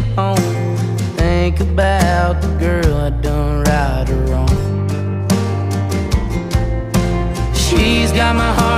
sitting home, think about the girl I done right or wrong. She's got my heart